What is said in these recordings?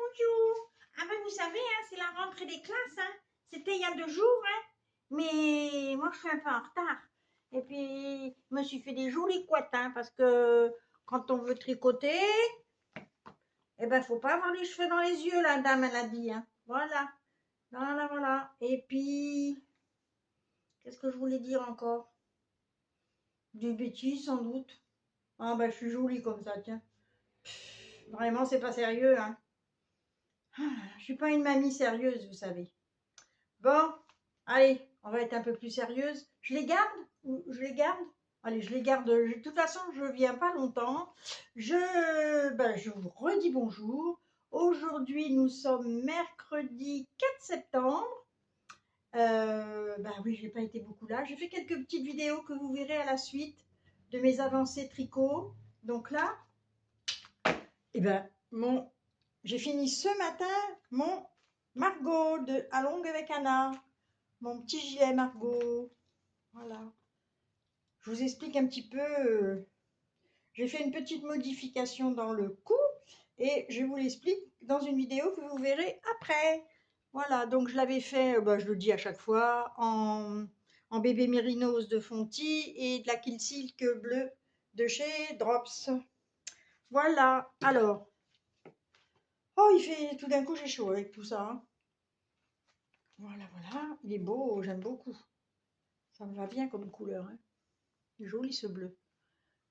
bonjour. Ah ben vous savez, hein, c'est la rentrée des classes. Hein. C'était il y a 2 jours, hein. Mais moi je suis un peu en retard. Et puis je me suis fait des jolis couettes, hein, parce que quand on veut tricoter, eh ben faut pas avoir les cheveux dans les yeux, la dame elle a dit. Hein. Voilà, voilà, voilà. Et puis qu'est-ce que je voulais dire encore? Des bêtises sans doute. Ah ben je suis jolie comme ça, tiens. Vraiment c'est pas sérieux, hein. Je suis pas une mamie sérieuse, vous savez. Bon, allez, on va être un peu plus sérieuse. Je les garde ou je les garde? Allez, je les garde. De toute façon, je ne viens pas longtemps. Je vous redis bonjour. Aujourd'hui, nous sommes mercredi 4 septembre. Oui, je n'ai pas été beaucoup là. J'ai fait quelques petites vidéos que vous verrez à la suite de mes avancées tricot. Donc là, eh ben, j'ai fini ce matin mon Margot de À longue avec Anna. Mon petit gilet Margot. Voilà. Je vous explique un petit peu. J'ai fait une petite modification dans le cou et je vous l'explique dans une vidéo que vous verrez après. Voilà, donc je l'avais fait, je le dis à chaque fois, en bébé mérinos de Fonty et de la Kill Silk bleue de chez Drops. Voilà, alors. Oh, il fait, tout d'un coup, j'ai chaud avec tout ça. Hein. Voilà, voilà, il est beau, j'aime beaucoup. Ça me va bien comme couleur. Hein. Joli ce bleu.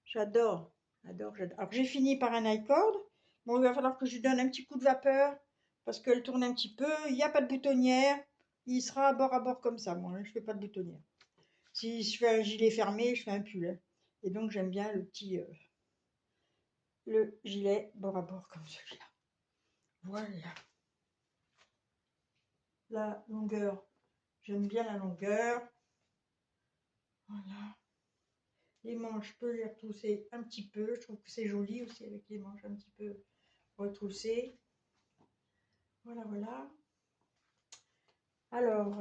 J'adore, j'adore, j'adore. Alors j'ai fini par un i-cord. Bon, il va falloir que je lui donne un petit coup de vapeur parce qu'elle tourne un petit peu. Il n'y a pas de boutonnière. Il sera à bord comme ça, moi. Hein, je ne fais pas de boutonnière. Si je fais un gilet fermé, je fais un pull. Hein. Et donc j'aime bien le gilet bord à bord comme celui-là. Voilà. La longueur. J'aime bien la longueur. Voilà. Les manches, je peux les retrousser un petit peu. Je trouve que c'est joli aussi avec les manches un petit peu retroussées. Voilà, voilà. Alors,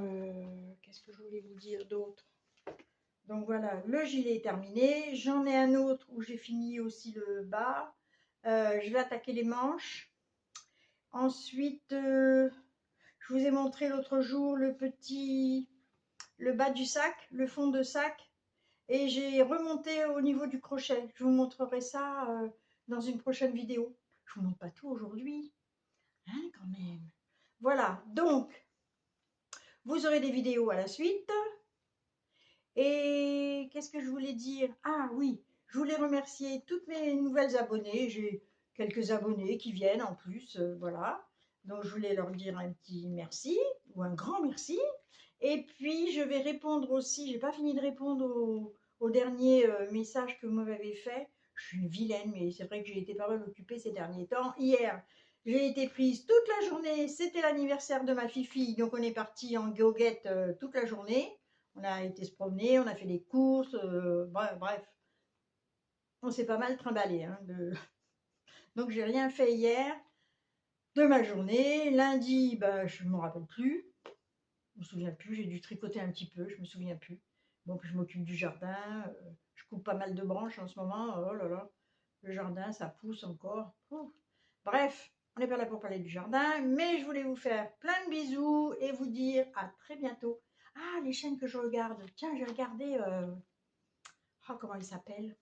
qu'est-ce que je voulais vous dire d'autre? Donc voilà, le gilet est terminé. J'en ai un autre où j'ai fini aussi le bas. Je vais attaquer les manches. Ensuite, je vous ai montré l'autre jour le bas du sac, le fond de sac. Et j'ai remonté au niveau du crochet. Je vous montrerai ça dans une prochaine vidéo. Je vous montre pas tout aujourd'hui, hein, quand même. Voilà, donc vous aurez des vidéos à la suite. Et qu'est-ce que je voulais dire? Ah oui, je voulais remercier toutes mes nouvelles abonnées. J'ai quelques abonnés qui viennent en plus, voilà. Donc je voulais leur dire un petit merci ou un grand merci. Et puis je vais répondre aussi, j'ai pas fini de répondre au dernier message que vous m'avez fait. Je suis une vilaine, mais c'est vrai que j'ai été pas mal occupée ces derniers temps. Hier, j'ai été prise toute la journée. C'était l'anniversaire de ma fille, donc on est parti en goguette toute la journée. On a été se promener, on a fait des courses, bref, on s'est pas mal trimballé. Hein, donc j'ai rien fait hier de ma journée. Lundi, je ne me rappelle plus, je me souviens plus, j'ai dû tricoter un petit peu, je me souviens plus. Donc je m'occupe du jardin, je coupe pas mal de branches en ce moment, oh là là, le jardin ça pousse encore. Ouf. Bref, on n'est pas là pour parler du jardin, mais je voulais vous faire plein de bisous et vous dire à très bientôt. Ah, les chaînes que je regarde, tiens, j'ai regardé... comment il s'appelle?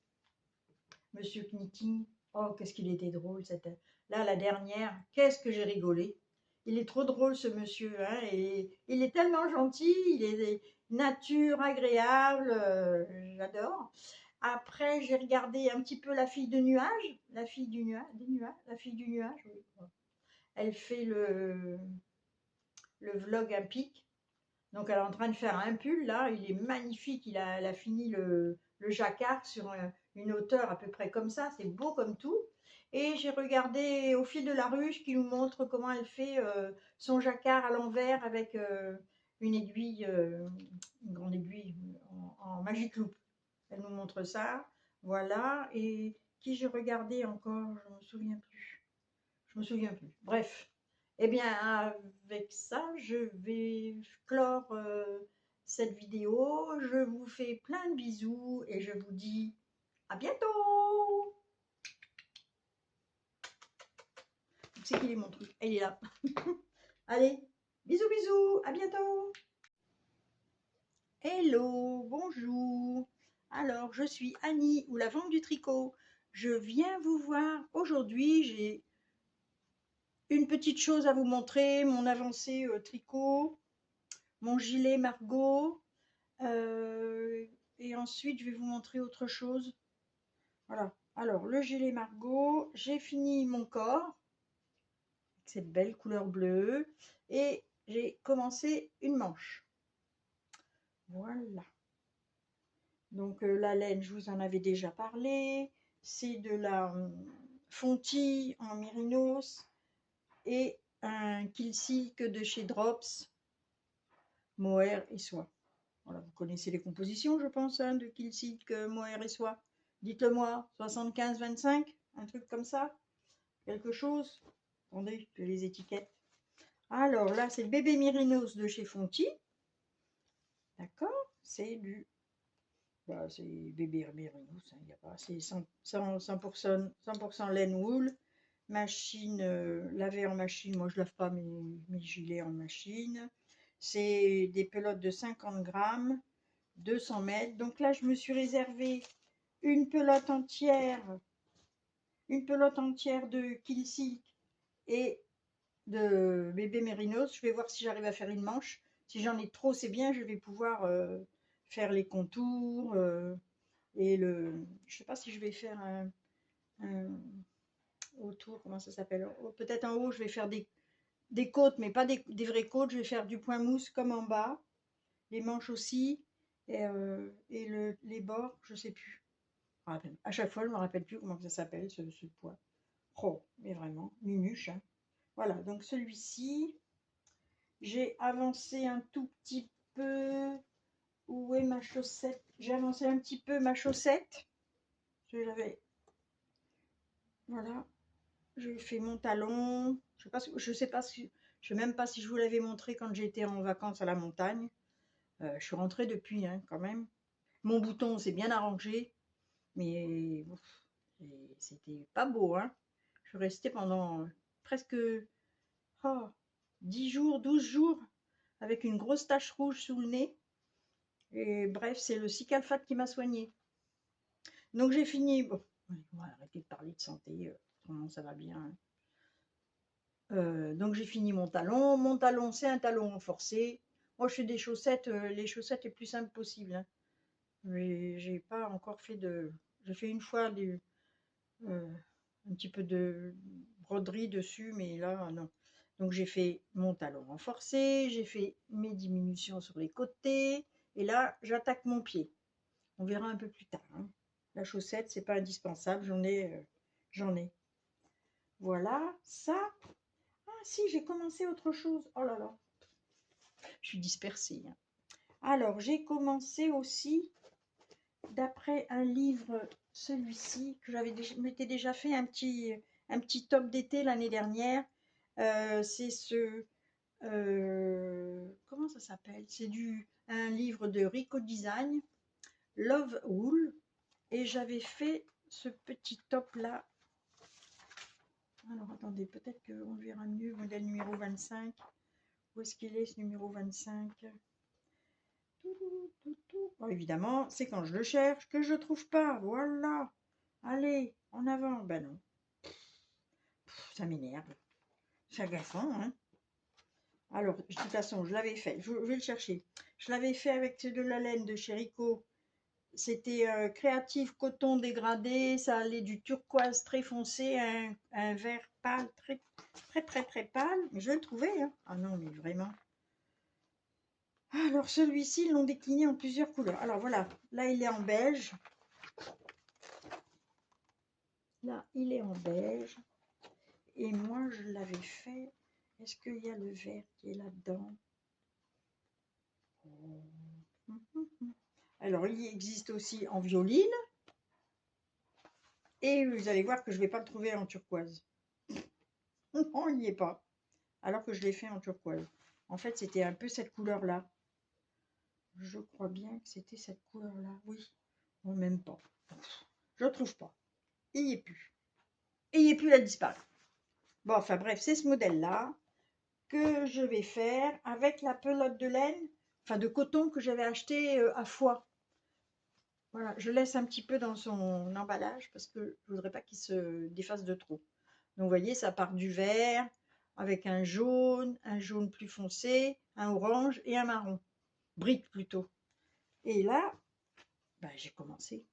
Monsieur Knitting. Oh, qu'est-ce qu'il était drôle. Là, la dernière, qu'est-ce que j'ai rigolé. Il est trop drôle, ce monsieur. Hein, et il est tellement gentil. Il est nature, agréable. J'adore. Après, j'ai regardé un petit peu La fille de nuage. La fille du nuage. La fille du nuage, oui. Elle fait le vlog impique. Donc, elle est en train de faire un pull, là, il est magnifique. Elle a fini le jacquard sur une hauteur à peu près comme ça. C'est beau comme tout. Et j'ai regardé Au fil de la ruche qui nous montre comment elle fait son jacquard à l'envers avec une aiguille, une grande aiguille en Magic Loop. Elle nous montre ça. Voilà. Et qui j'ai regardé encore? Je ne me souviens plus. Je me souviens plus. Bref. Eh bien, avec ça, je vais clore cette vidéo. Je vous fais plein de bisous et je vous dis à bientôt. C'est qu'il est mon truc. Il est là. Allez, bisous, bisous. À bientôt. Hello, bonjour. Alors, je suis Annie ou la vente du tricot. Je viens vous voir aujourd'hui. J'ai une petite chose à vous montrer. Mon avancée tricot, mon gilet Margot. Et ensuite, je vais vous montrer autre chose. Voilà. Alors, le gilet Margot, j'ai fini mon corps, cette belle couleur bleue, et j'ai commencé une manche. Voilà. Donc, la laine, je vous en avais déjà parlé. C'est de la fontie en mérinos et un kill silk de chez Drops, mohair et soie. Voilà, vous connaissez les compositions, je pense, hein, de kill silk, mohair et soie. Dites-le-moi, 75-25, un truc comme ça, quelque chose. Attendez, je les étiquettes. Alors là, c'est le bébé mérinos de chez Fonty. D'accord, c'est du... Bah, c'est bébé mérinos, il n'y a pas... C'est 100% laine wool. Machine, lavée en machine. Moi, je lave pas mes gilets en machine. C'est des pelotes de 50 grammes, 200 mètres. Donc là, je me suis réservé une pelote entière de kill silk et de bébé mérinos. Je vais voir si j'arrive à faire une manche. Si j'en ai trop, c'est bien, je vais pouvoir faire les contours et le... Je sais pas si je vais faire un autour, comment ça s'appelle? Peut-être en haut, je vais faire des côtes, mais pas des vraies côtes. Je vais faire du point mousse comme en bas. Les manches aussi. Et les bords, je sais plus. À chaque fois, je me rappelle plus comment ça s'appelle, ce poids. Oh, mais vraiment, minuche, hein. Voilà, donc celui-ci, j'ai avancé un tout petit peu. Où est ma chaussette? J'ai avancé un petit peu ma chaussette. Voilà, j'ai fait mon talon. Je sais même pas si je vous l'avais montré quand j'étais en vacances à la montagne. Je suis rentrée depuis, hein, quand même. Mon bouton s'est bien arrangé, mais c'était pas beau, hein. Je suis restée pendant presque 10 jours, 12 jours, avec une grosse tache rouge sous le nez. Et bref, c'est le Cicalfate qui m'a soignée. Donc j'ai fini. Bon, on va arrêter de parler de santé, autrement ça va bien. Donc j'ai fini mon talon. Mon talon, c'est un talon renforcé. Moi, je fais des chaussettes, les chaussettes les plus simples possibles, hein. Mais j'ai pas encore fait de... J'ai fait une fois un petit peu de broderie dessus, mais là, non. Donc j'ai fait mon talon renforcé, j'ai fait mes diminutions sur les côtés, et là, j'attaque mon pied. On verra un peu plus tard, hein. La chaussette, c'est pas indispensable, j'en ai. Voilà, ça. Ah si, j'ai commencé autre chose. Oh là là, je suis dispersée, hein. Alors, j'ai commencé aussi, d'après un livre, celui-ci, que m'étais déjà fait un petit top d'été l'année dernière. C'est comment ça s'appelle? C'est un livre de Rico Design, Love Wool. Et j'avais fait ce petit top là. Alors attendez, peut-être qu'on verra mieux. Modèle numéro 25. Où est-ce qu'il est, ce numéro 25? Bon, évidemment, c'est quand je le cherche que je ne trouve pas. Voilà. Allez, en avant. Ben non. Ça m'énerve. C'est agaçant, hein. Alors, de toute façon, je l'avais fait. Je vais le chercher. Je l'avais fait avec de la laine de chez Rico. C'était créatif coton dégradé. Ça allait du turquoise très foncé à un vert pâle, très, très, très, très pâle. Mais je vais le trouver, hein. Ah non, mais vraiment. Alors, celui-ci, ils l'ont décliné en plusieurs couleurs. Alors, voilà. Là, il est en beige. Là, il est en beige. Et moi, je l'avais fait. Est-ce qu'il y a le vert qui est là-dedans? Alors, il existe aussi en violine. Et vous allez voir que je ne vais pas le trouver en turquoise. Non, il n'y est pas. Alors que je l'ai fait en turquoise. En fait, c'était un peu cette couleur-là. Je crois bien que c'était cette couleur-là. Oui. Non, même pas. Je ne trouve pas. Il n'y est plus. Et il n'y est plus, il a disparu. Bon, enfin bref, c'est ce modèle-là que je vais faire avec la pelote de laine, enfin de coton que j'avais acheté à Foix. Voilà, je laisse un petit peu dans son emballage parce que je voudrais pas qu'il se défasse de trop. Donc vous voyez, ça part du vert avec un jaune plus foncé, un orange et un marron, brique plutôt. Et là, ben, j'ai commencé.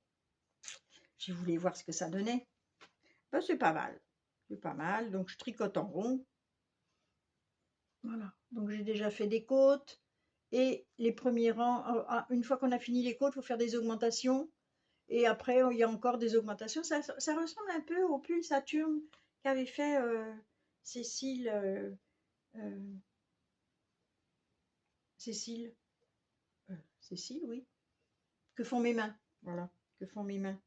J'ai voulu voir ce que ça donnait. Ben, c'est pas mal. C'est pas mal. Donc je tricote en rond. Voilà. Donc j'ai déjà fait des côtes. Et les premiers rangs, une fois qu'on a fini les côtes, il faut faire des augmentations. Et après, il y a encore des augmentations. Ça ressemble un peu au pull Saturne qu'avait fait Cécile. Euh, Cécile. Cécile, oui. Que font mes mains. Voilà. Que font mes mains.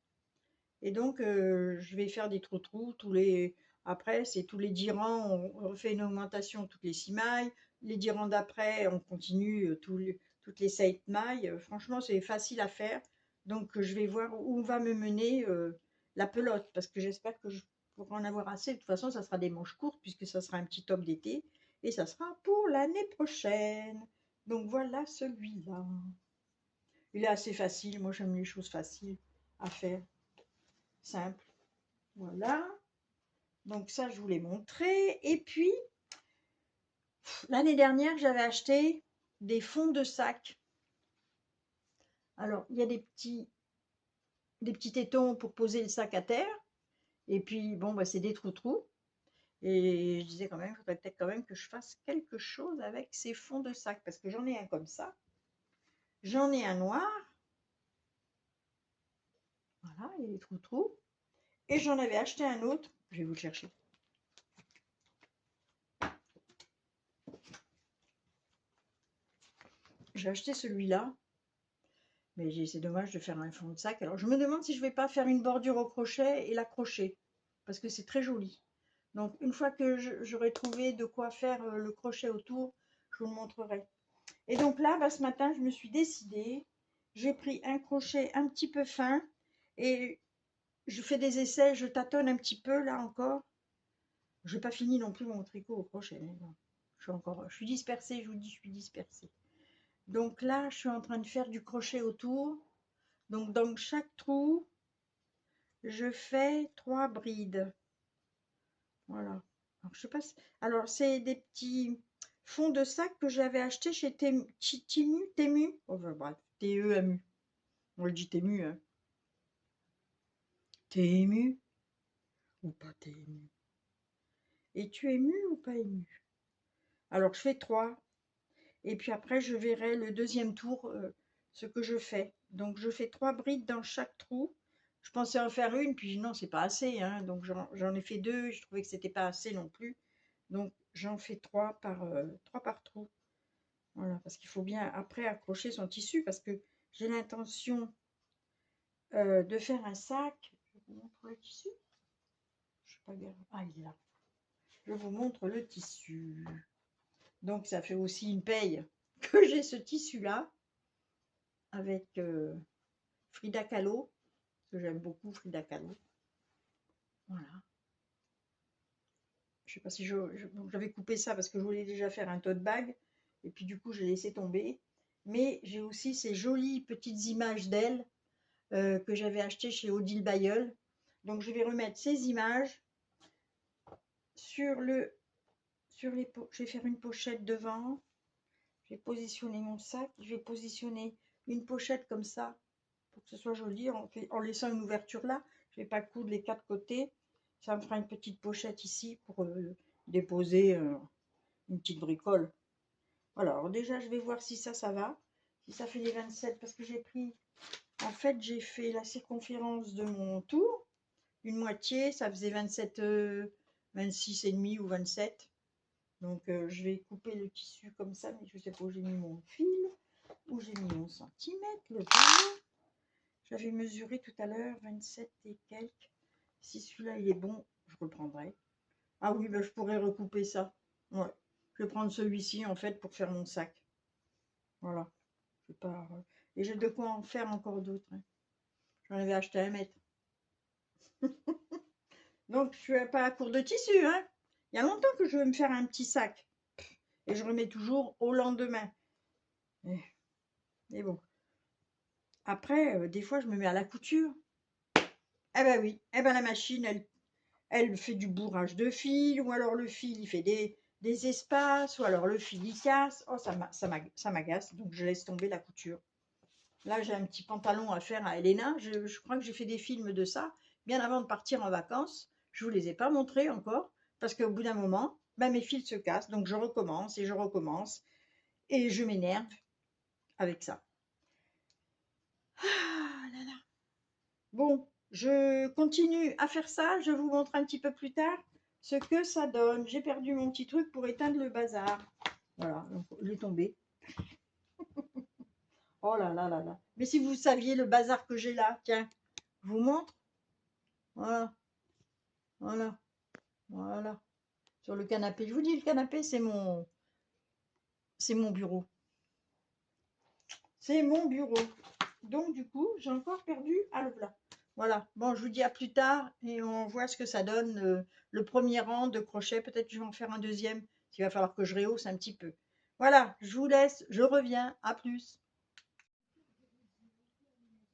Et donc, je vais faire des trous-trous tous les. Après, c'est tous les 10 rangs, on refait une augmentation toutes les 6 mailles. Les 10 rangs d'après, on continue toutes les 7 mailles. Franchement, c'est facile à faire. Donc, je vais voir où va me mener la pelote, parce que j'espère que je pourrai en avoir assez. De toute façon, ça sera des manches courtes, puisque ça sera un petit top d'été. Et ça sera pour l'année prochaine. Donc, voilà celui-là. Il est assez facile. Moi, j'aime les choses faciles à faire, simples. Voilà, donc ça je vous l'ai montré. Et puis l'année dernière j'avais acheté des fonds de sac. Alors il y a des petits tétons pour poser le sac à terre. Et puis bon bah c'est des trous-trous. Et je disais quand même, il faudrait peut-être quand même que je fasse quelque chose avec ces fonds de sac. Parce que j'en ai un comme ça. J'en ai un noir. Voilà, il y a des trous-trous. Et j'en avais acheté un autre. Je vais vous le chercher. J'ai acheté celui-là. Mais c'est dommage de faire un fond de sac. Alors je me demande si je ne vais pas faire une bordure au crochet et l'accrocher. Parce que c'est très joli. Donc une fois que j'aurai trouvé de quoi faire le crochet autour, je vous le montrerai. Et donc là, bah, ce matin, je me suis décidée. J'ai pris un crochet un petit peu fin. Et je fais des essais, je tâtonne un petit peu là encore. Je n'ai pas fini non plus mon tricot au crochet. Mais bon, je suis dispersée, je vous dis, je suis dispersée. Donc là, je suis en train de faire du crochet autour. Donc dans chaque trou, je fais 3 brides. Voilà. Alors, je sais pas alors c'est des petits fonds de sac que j'avais acheté chez Temu. Oh, enfin, bref, T-E-M-U. On le dit Temu, hein. Temu ou pas Temu? Es-tu ému ou pas ému? Alors je fais 3. Et puis après, je verrai le deuxième tour ce que je fais. Donc je fais 3 brides dans chaque trou. Je pensais en faire une, puis non, c'est pas assez, hein. Donc j'en ai fait 2, je trouvais que c'était pas assez non plus. Donc j'en fais 3 par trou. Voilà, parce qu'il faut bien après accrocher son tissu, parce que j'ai l'intention de faire un sac. Je vous montre le tissu. Je sais pas bien. Ah, il est là. Je vous montre le tissu. Donc ça fait aussi une paye que j'ai ce tissu-là avec Frida Kahlo, parce que j'aime beaucoup Frida Kahlo. Voilà. Je sais pas si j'avais coupé ça parce que je voulais déjà faire un tote bag. Et puis du coup, j'ai laissé tomber. Mais j'ai aussi ces jolies petites images d'elle que j'avais achetées chez Odile Bayeul. Donc je vais remettre ces images sur je vais faire une pochette devant. Je vais positionner mon sac. Je vais positionner une pochette comme ça pour que ce soit joli en laissant une ouverture là. Je ne vais pas coudre les 4 côtés. Ça me fera une petite pochette ici pour déposer une petite bricole. Voilà, alors déjà je vais voir si ça va. Si ça fait les 27, parce que j'ai pris, en fait j'ai fait la circonférence de mon tour, une moitié, ça faisait 27, 26 et demi ou 27. Donc je vais couper le tissu comme ça, mais je ne sais pas où j'ai mis mon fil, où j'ai mis mon centimètre, le voilà. J'avais mesuré tout à l'heure 27 et quelques. Si celui-là il est bon, je reprendrai. Ah oui, ben, je pourrais recouper ça. Ouais. Je vais prendre celui-ci en fait pour faire mon sac. Voilà. Pas... Et j'ai de quoi en faire encore d'autres, hein. J'en avais acheté 1 mètre. Donc je suis pas à court de tissu, hein. Il y a longtemps que je veux me faire un petit sac. Et je remets toujours au lendemain. Et bon. Après, des fois, je me mets à la couture. Eh ben oui, eh ben la machine, elle fait du bourrage de fil, ou alors le fil, il fait des espaces, ou alors le fil, il casse. Oh, ça m'agace, donc je laisse tomber la couture. Là, j'ai un petit pantalon à faire à Elena. Je crois que j'ai fait des films de ça, bien avant de partir en vacances. Je ne vous les ai pas montrés encore, parce qu'au bout d'un moment, ben, mes fils se cassent, donc je recommence, et je m'énerve avec ça. Ah là là. Bon, je continue à faire ça. Je vous montre un petit peu plus tard ce que ça donne. J'ai perdu mon petit truc pour éteindre le bazar. Voilà, donc il est tombé. Oh là là là là. Mais si vous saviez le bazar que j'ai là, tiens, je vous montre. Voilà, voilà, voilà. Sur le canapé. Je vous dis, le canapé, c'est mon bureau. C'est mon bureau. Donc, du coup, j'ai encore perdu à le plat. Voilà. Bon, je vous dis à plus tard et on voit ce que ça donne. Le premier rang de crochet, peut-être que je vais en faire un deuxième. Il va falloir que je rehausse un petit peu. Voilà, je vous laisse. Je reviens. À plus.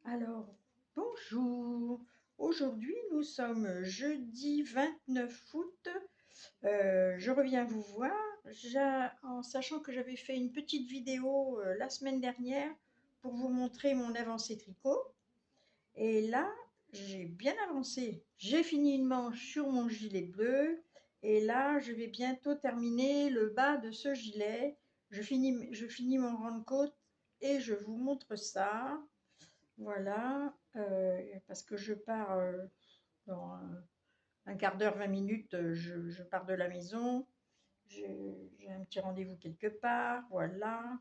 Alors, bonjour. Aujourd'hui, nous sommes jeudi 29 août. Je reviens vous voir, en sachant que j'avais fait une petite vidéo la semaine dernière pour vous montrer mon avancée tricot. Et là, j'ai bien avancé. J'ai fini une manche sur mon gilet bleu. Et là, je vais bientôt terminer le bas de ce gilet. Je finis mon rand-côte et je vous montre ça. Voilà, parce que je pars dans un quart d'heure, 20 minutes, je pars de la maison. J'ai un petit rendez-vous quelque part, voilà.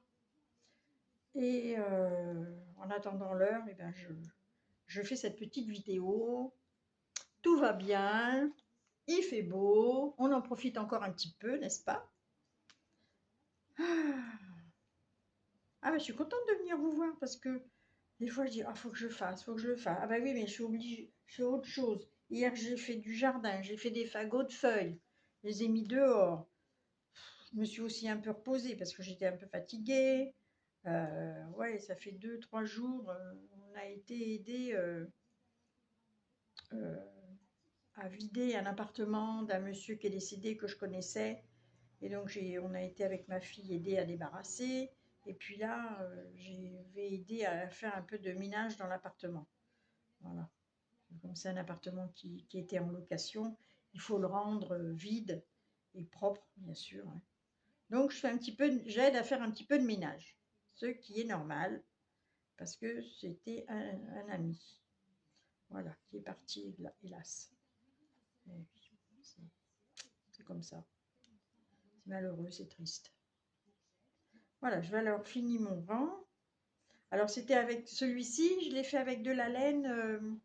Et en attendant l'heure, eh ben je fais cette petite vidéo. Tout va bien, il fait beau, on en profite encore un petit peu, n'est-ce pas? Ah ben je suis contente de venir vous voir parce que des fois je dis, ah faut que je fasse, faut que je le fasse. Ah ben oui, mais je suis obligée, je fais autre chose. Hier j'ai fait du jardin, j'ai fait des fagots de feuilles, je les ai mis dehors. Je me suis aussi un peu reposée parce que j'étais un peu fatiguée. Ouais, ça fait 2, 3 jours. On a été aidé euh, à vider un appartement d'un monsieur qui est décédé que je connaissais. Et donc, on a été avec ma fille aider à débarrasser. Et puis là, j'ai aidé à faire un peu de ménage dans l'appartement. Voilà. Comme c'est un appartement qui était en location, il faut le rendre vide et propre, bien sûr, hein. Donc, j'aide à faire un petit peu de ménage, ce qui est normal, parce que c'était un ami, voilà, qui est parti, hélas. C'est comme ça. C'est malheureux, c'est triste. Voilà, je vais alors finir mon rang. Alors, c'était avec celui-ci, je l'ai fait avec de la laine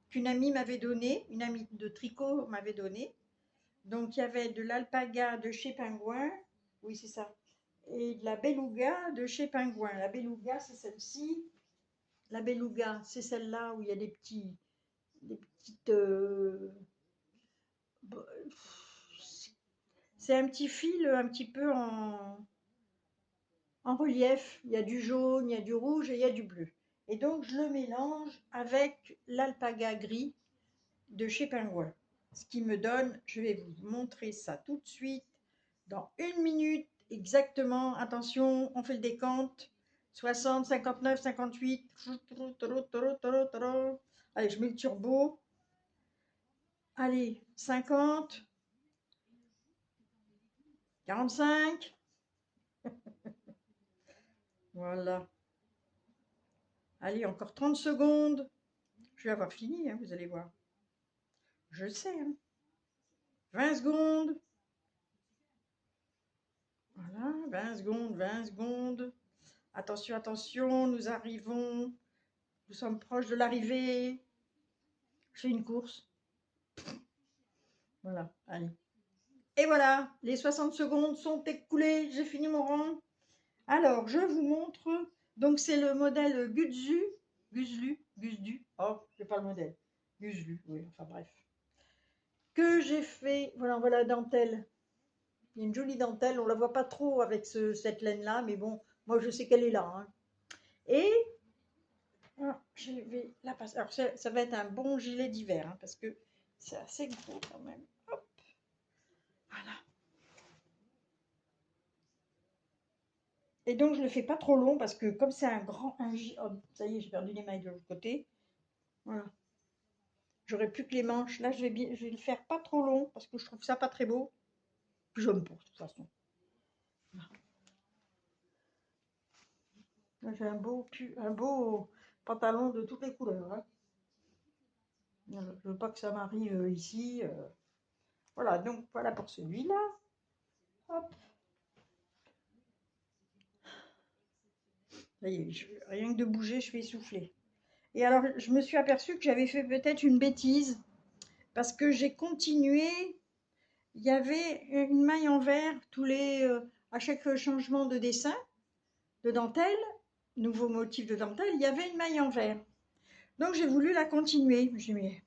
qu'une amie m'avait donnée, une amie de tricot m'avait donnée. Donc, il y avait de l'alpaga de chez Pingouin, oui, c'est ça, et de la beluga de chez Pingouin. La beluga, c'est celle-ci. La beluga, c'est celle-là où il y a des petites. C'est un petit fil un petit peu en relief. Il y a du jaune, il y a du rouge et il y a du bleu. Et donc, je le mélange avec l'alpaga gris de chez Pingouin. Ce qui me donne, je vais vous montrer ça tout de suite, dans 1 minute exactement. Attention, on fait le décompte. 60, 59, 58. Allez, je mets le turbo. Allez, 50, 45. Voilà. Allez, encore 30 secondes. Je vais avoir fini, hein, vous allez voir. Je le sais. Hein. 20 secondes. Voilà, 20 secondes, 20 secondes. Attention, attention, nous arrivons. Nous sommes proches de l'arrivée. Je fais une course. Voilà, allez. Et voilà, les 60 secondes sont écoulées. J'ai fini mon rang. Alors, je vous montre. Donc, c'est le modèle Guzlu. Guzlu. Oh, je n'ai pas le modèle. Guzlu, oui, enfin bref. que j'ai fait, voilà, voilà la dentelle. Il y a une jolie dentelle, on la voit pas trop avec cette laine-là, mais bon, moi je sais qu'elle est là, hein. Et je vais la passer. Alors ça va être un bon gilet d'hiver, hein, parce que c'est assez gros quand même. Hop, voilà. Et donc je le fais pas trop long parce que comme c'est un grand, oh, ça y est, j'ai perdu les mailles de l'autre côté. Voilà. J'aurai plus que les manches. Là, je vais le faire pas trop long parce que je trouve ça pas très beau. Puis j'aime pas de toute façon. Là, j'ai un beau pantalon de toutes les couleurs, hein. Je veux pas que ça m'arrive ici. Voilà, donc voilà pour celui-là. Hop. Ça y est, rien que de bouger, je vais essouffler. Et alors, je me suis aperçue que j'avais fait peut-être une bêtise parce que j'ai continué. Il y avait une maille en vert à chaque changement de dessin, de dentelle, nouveau motif de dentelle, il y avait une maille en vert. Donc j'ai voulu la continuer. J'ai dit,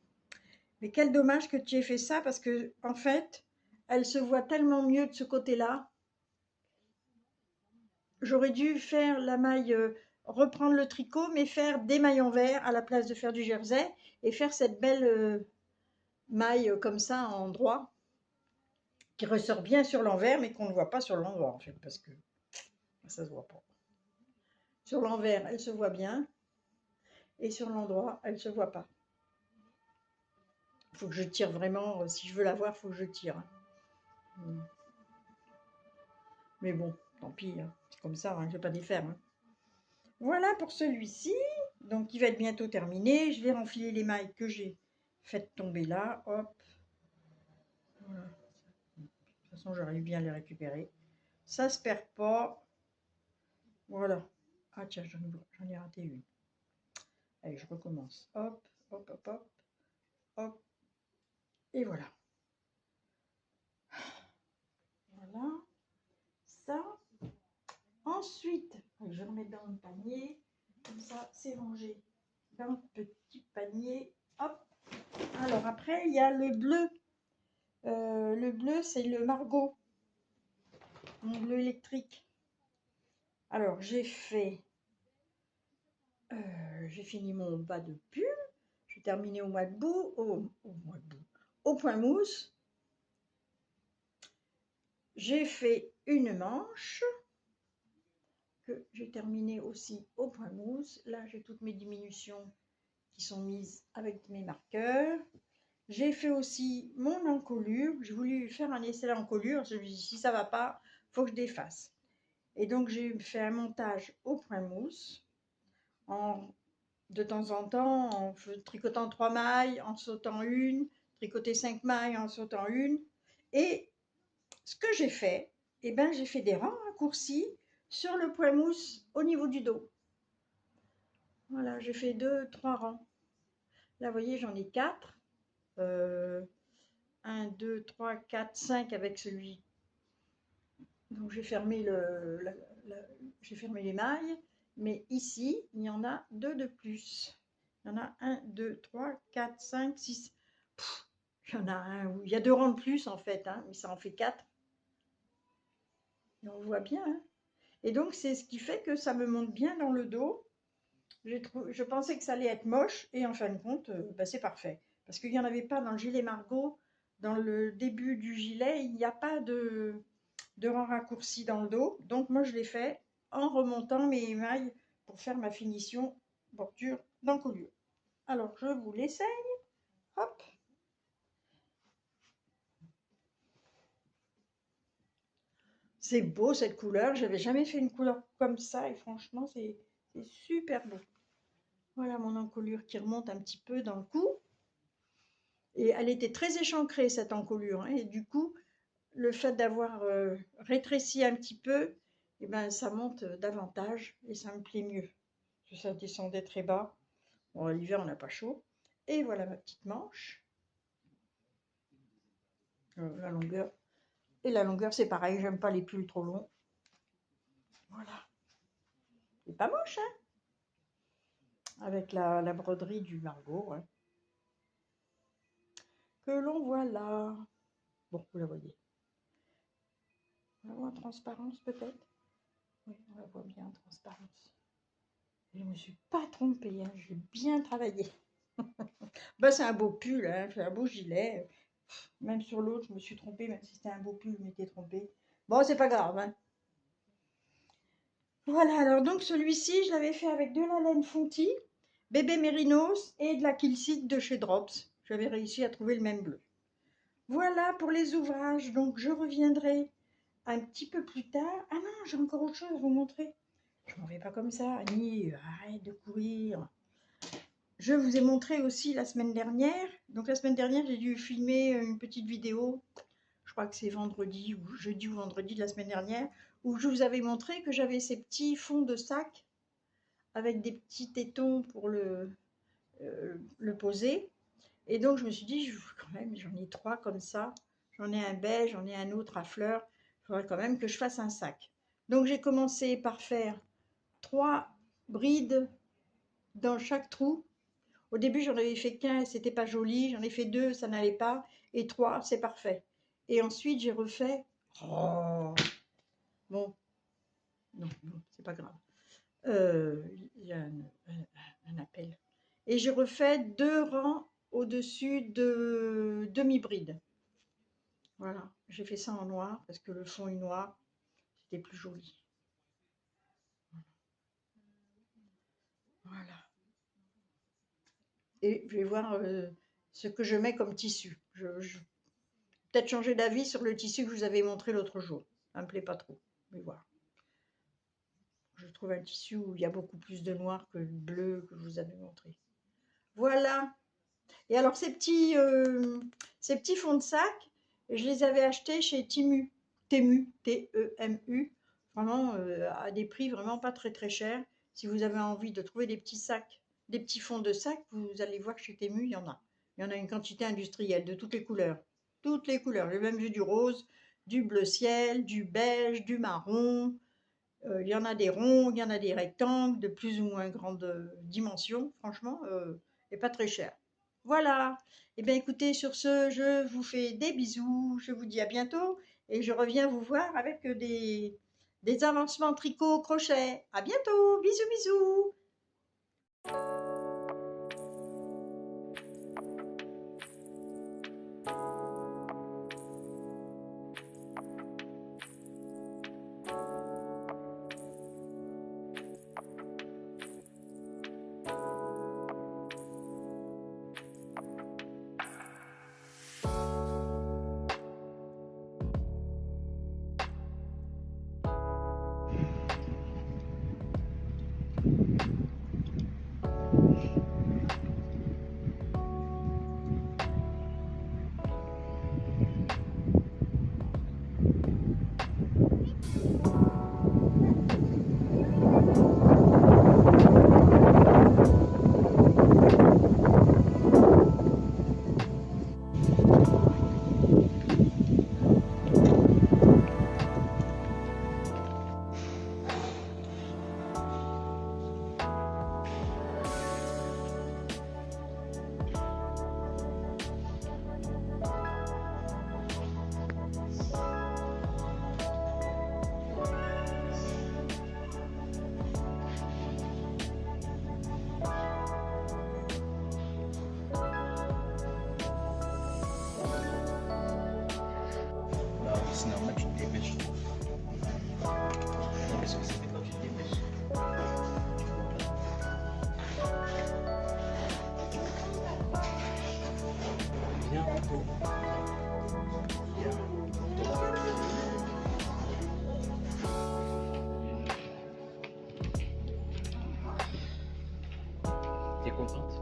mais quel dommage que tu aies fait ça parce que en fait, elle se voit tellement mieux de ce côté-là. J'aurais dû faire la maille, reprendre le tricot, mais faire des mailles en vert à la place de faire du jersey et faire cette belle maille comme ça en droit qui ressort bien sur l'envers mais qu'on ne voit pas sur l'endroit en fait parce que ça se voit pas. Sur l'envers, elle se voit bien et sur l'endroit, elle se voit pas. Il faut que je tire vraiment, si je veux la voir, il faut que je tire. Mais bon, tant pis, hein. C'est comme ça, hein, je ne vais pas défaire, hein. Voilà pour celui-ci. Donc, il va être bientôt terminé. Je vais renfiler les mailles que j'ai faites tomber là. Hop. Voilà. De toute façon, j'arrive bien à les récupérer. Ça se perd pas. Voilà. Ah tiens, j'en ai raté une. Allez, je recommence. Hop, hop, hop, hop. Hop. Et voilà. Voilà. Ça. Ensuite, je vais remettre dans le panier. Comme ça, c'est rangé dans le petit panier. Hop. Alors après, il y a le bleu. Le bleu, c'est le Margot. Mon bleu électrique. Alors, j'ai fini mon bas de pull. J'ai terminé au mois de bout, au point mousse. J'ai fait une manche que j'ai terminé aussi au point mousse. Là, j'ai toutes mes diminutions qui sont mises avec mes marqueurs. J'ai fait aussi mon encolure. J'ai voulu faire un essai d'encolure. Je me suis dit, si ça ne va pas, il faut que je défasse. Et donc, j'ai fait un montage au point mousse. De temps en temps, en tricotant 3 mailles, en sautant une, tricoter 5 mailles, en sautant une. Et ce que j'ai fait, eh ben, j'ai fait des rangs raccourcis sur le point mousse au niveau du dos. Voilà, j'ai fait 2-3 rangs. Là, vous voyez, j'en ai 4. 1, 2, 3, 4, 5 avec celui. Donc j'ai fermé, j'ai fermé les mailles. Mais ici, il y en a 2 de plus. Il y en a 1, 2, 3, 4, 5, 6. Il y en a un, il y a 2 rangs de plus en fait, hein, mais ça en fait 4. Et on voit bien, hein. Et donc c'est ce qui fait que ça me monte bien dans le dos. Je pensais que ça allait être moche et en fin de compte, bah, c'est parfait. Parce qu'il n'y en avait pas dans le gilet Margot. Dans le début du gilet, il n'y a pas de rang raccourci dans le dos. Donc moi je l'ai fait en remontant mes mailles pour faire ma finition bordure d'encolure. Alors je vous l'essaye. Hop. C'est beau cette couleur. J'avais jamais fait une couleur comme ça et franchement c'est super beau. Voilà mon encolure qui remonte un petit peu dans le cou. Et elle était très échancrée cette encolure, hein, et du coup le fait d'avoir rétréci un petit peu, eh ben, ça monte davantage et ça me plaît mieux. Parce que ça descendait très bas. Bon, l'hiver on n'a pas chaud. Et voilà ma petite manche. La longueur. Et la longueur c'est pareil, j'aime pas les pulls trop longs. Voilà. C'est pas moche, hein, avec la broderie du Margot, ouais. que l'on voit là. Bon, vous la voyez. On la voit en transparence peut-être. Oui, on la voit bien en transparence. Je ne me suis pas trompée, hein, j'ai bien travaillé. Bah, c'est un beau pull, hein, c'est un beau gilet. Même sur l'autre, je me suis trompée, même si c'était un beau pull, je m'étais trompée. Bon, c'est pas grave, hein. Voilà, alors donc celui-ci, je l'avais fait avec de la laine Fonty, bébé mérinos et de la Kilsit de chez Drops. J'avais réussi à trouver le même bleu. Voilà pour les ouvrages, donc je reviendrai un petit peu plus tard. Ah non, j'ai encore autre chose à vous montrer. Je m'en vais pas comme ça, Annie, arrête de courir. Je vous ai montré aussi la semaine dernière. Donc la semaine dernière, j'ai dû filmer une petite vidéo. Je crois que c'est vendredi ou jeudi ou vendredi de la semaine dernière, où je vous avais montré que j'avais ces petits fonds de sac avec des petits tétons pour le poser. Et donc je me suis dit, quand même, j'en ai 3 comme ça. J'en ai un beige, j'en ai un autre à fleurs. Il faudrait quand même que je fasse un sac. Donc j'ai commencé par faire 3 brides dans chaque trou. Au début, j'en avais fait qu'un, c'était pas joli. J'en ai fait 2, ça n'allait pas. Et 3, c'est parfait. Et ensuite, j'ai refait. Oh, bon, non, c'est pas grave. Il y a un appel. Et j'ai refait 2 rangs au-dessus de demi-bride. Voilà, j'ai fait ça en noir parce que le fond est noir. C'était plus joli. Voilà. Et je vais voir ce que je mets comme tissu. Peut-être changer d'avis sur le tissu que je vous avais montré l'autre jour. Ça me plaît pas trop. Mais voilà. Je trouve un tissu où il y a beaucoup plus de noir que le bleu que je vous avais montré. Voilà. Et alors ces petits fonds de sac, je les avais achetés chez Temu, T-E-M-U, vraiment à des prix vraiment pas très très chers. Si vous avez envie de trouver des petits sacs, des petits fonds de sac, vous allez voir que chez Temu, il y en a. Il y en a une quantité industrielle de toutes les couleurs. Toutes les couleurs. J'ai même vu du rose, du bleu ciel, du beige, du marron. Il y en a des ronds, il y en a des rectangles de plus ou moins grande dimension, franchement, et pas très cher. Voilà. Eh bien, écoutez, sur ce, je vous fais des bisous. Je vous dis à bientôt et je reviens vous voir avec des avancements tricot crochet. À bientôt. Bisous, bisous. C'est normal, tu te dépêches. Qu'est-ce que ça fait quand tu te dépêches? Viens, Anto. T'es contente?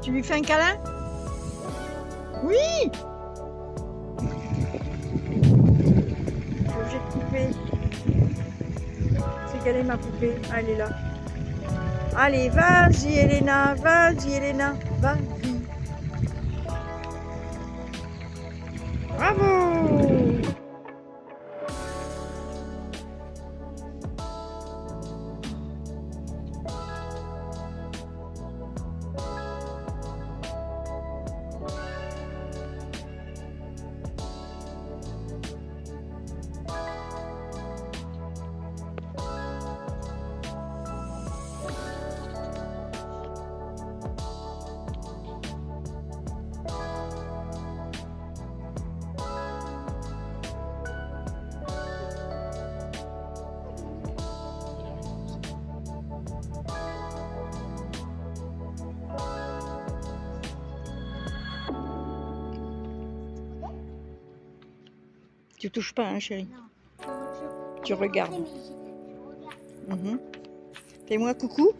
Tu lui fais un câlin? Oui! Je suis obligée de couper. C'est quelle est ma poupée? Ah, elle est là. Allez, vas-y Elena, vas-y Elena, vas-y. Bravo! Tu touches pas, hein, chérie? Non. Tu regardes. Je regarde. Fais-moi coucou.